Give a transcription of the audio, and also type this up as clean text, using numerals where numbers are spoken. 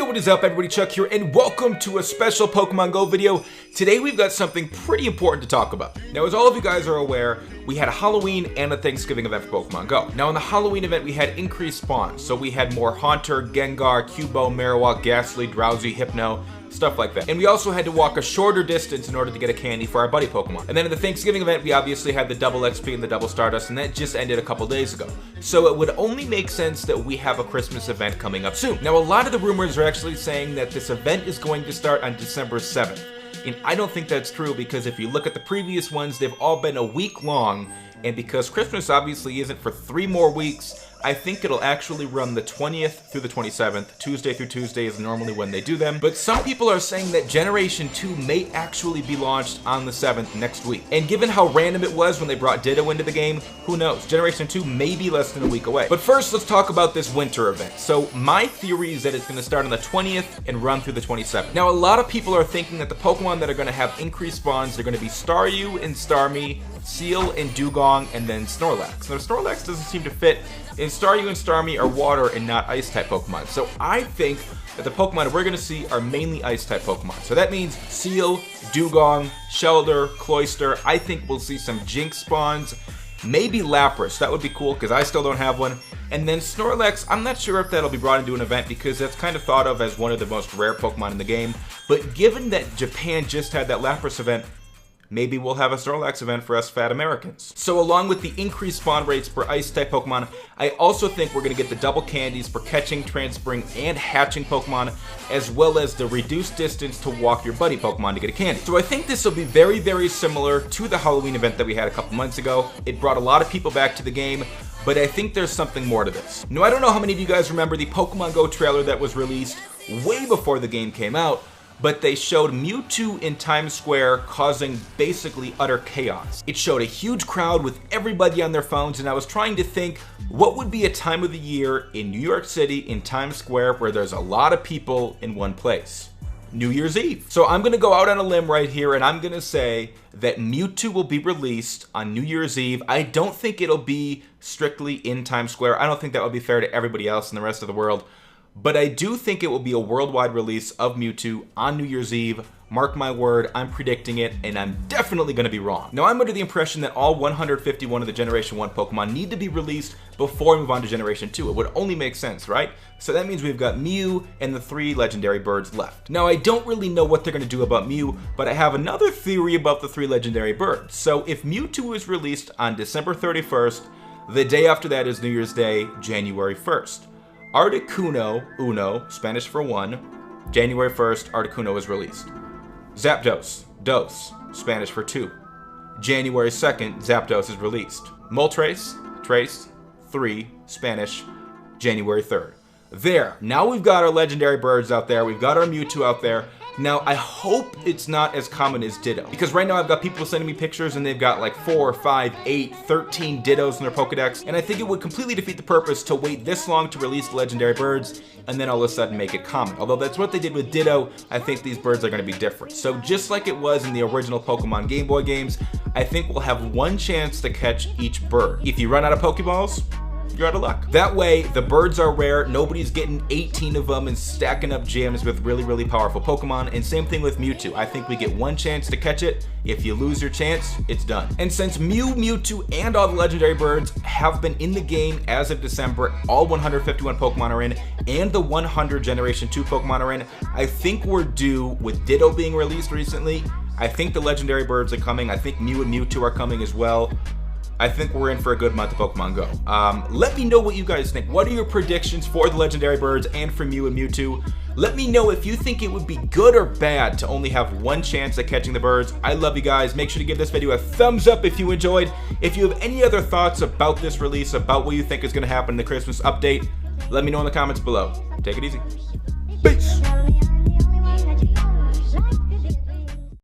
what is up everybody, Chuck here, and welcome to a special Pokemon Go video. Today we've got something pretty important to talk about. Now, as all of you guys are aware, we had a Halloween and a Thanksgiving event for Pokemon Go. Now, in the Halloween event, we had increased spawns. So we had more Haunter, Gengar, Cubo, Marowak, Ghastly, Drowsy, Hypno, stuff like that. And we also had to walk a shorter distance in order to get a candy for our buddy Pokemon. And then in the Thanksgiving event, we obviously had the double XP and the double Stardust, and that just ended a couple days ago. So it would only make sense that we have a Christmas event coming up soon. Now, a lot of the rumors are actually saying that this event is going to start on December 7th. And I don't think that's true, because if you look at the previous ones, they've all been a week long. And because Christmas obviously isn't for 3 more weeks, I think it'll actually run the 20th through the 27th. Tuesday through Tuesday is normally when they do them. But some people are saying that Generation 2 may actually be launched on the 7th next week. And given how random it was when they brought Ditto into the game, who knows? Generation 2 may be less than a week away. But first, let's talk about this winter event. So my theory is that it's going to start on the 20th and run through the 27th. Now, a lot of people are thinking that the Pokemon that are going to have increased spawns, they're going to be Staryu and Starmie, Seal and Dugong, and then Snorlax. Now, Snorlax doesn't seem to fit, and Staryu and Starmie are water and not ice-type Pokemon. So I think that the Pokemon we're going to see are mainly ice-type Pokemon. So that means Seal, Dugong, Shelder, Cloyster. I think we'll see some Jinx spawns, maybe Lapras. That would be cool, because I still don't have one. And then Snorlax, I'm not sure if that'll be brought into an event, because that's kind of thought of as one of the most rare Pokemon in the game. But given that Japan just had that Lapras event, maybe we'll have a Snorlax event for us fat Americans. So along with the increased spawn rates for ice-type Pokemon, I also think we're going to get the double candies for catching, transferring, and hatching Pokemon, as well as the reduced distance to walk your buddy Pokemon to get a candy. So I think this will be very, very similar to the Halloween event that we had a couple months ago. It brought a lot of people back to the game, but I think there's something more to this. Now, I don't know how many of you guys remember the Pokemon Go trailer that was released way before the game came out, but they showed Mewtwo in Times Square causing basically utter chaos. It showed a huge crowd with everybody on their phones, and I was trying to think, what would be a time of the year in New York City in Times Square where there's a lot of people in one place? New Year's Eve. So I'm gonna go out on a limb right here, and I'm gonna say that Mewtwo will be released on New Year's Eve. I don't think it'll be strictly in Times Square. I don't think that would be fair to everybody else in the rest of the world. But I do think it will be a worldwide release of Mewtwo on New Year's Eve. Mark my word, I'm predicting it, and I'm definitely going to be wrong. Now, I'm under the impression that all 151 of the Generation 1 Pokemon need to be released before we move on to Generation 2. It would only make sense, right? So that means we've got Mew and the 3 legendary birds left. Now, I don't really know what they're going to do about Mew, but I have another theory about the 3 legendary birds. So if Mewtwo is released on December 31st, the day after that is New Year's Day, January 1st. Articuno, uno, Spanish for 1, January 1st, Articuno is released. Zapdos, dos, Spanish for 2, January 2nd, Zapdos is released. Moltres, tres, 3, Spanish, January 3rd. There, now we've got our legendary birds out there, we've got our Mewtwo out there. Now, I hope it's not as common as Ditto, because right now I've got people sending me pictures and they've got like 4, 5, 8, 13 Dittos in their Pokedex, and I think it would completely defeat the purpose to wait this long to release the legendary birds and then all of a sudden make it common. Although that's what they did with Ditto, I think these birds are going to be different. So just like it was in the original Pokemon Game Boy games, I think we'll have one chance to catch each bird. If you run out of Pokeballs, you're out of luck. That way, the birds are rare, nobody's getting 18 of them and stacking up gems with really, really powerful Pokemon, and same thing with Mewtwo. I think we get one chance to catch it. If you lose your chance, it's done. And since Mew, Mewtwo, and all the legendary birds have been in the game as of December, all 151 Pokemon are in, and the 100 Generation 2 Pokemon are in, I think we're due with Ditto being released recently. I think the legendary birds are coming. I think Mew and Mewtwo are coming as well. I think we're in for a good month of Pokemon Go. Let me know what you guys think. What are your predictions for the legendary birds and for Mew and Mewtwo? Let me know if you think it would be good or bad to only have one chance at catching the birds. I love you guys. Make sure to give this video a thumbs up if you enjoyed. If you have any other thoughts about this release, about what you think is going to happen in the Christmas update, let me know in the comments below. Take it easy. Peace.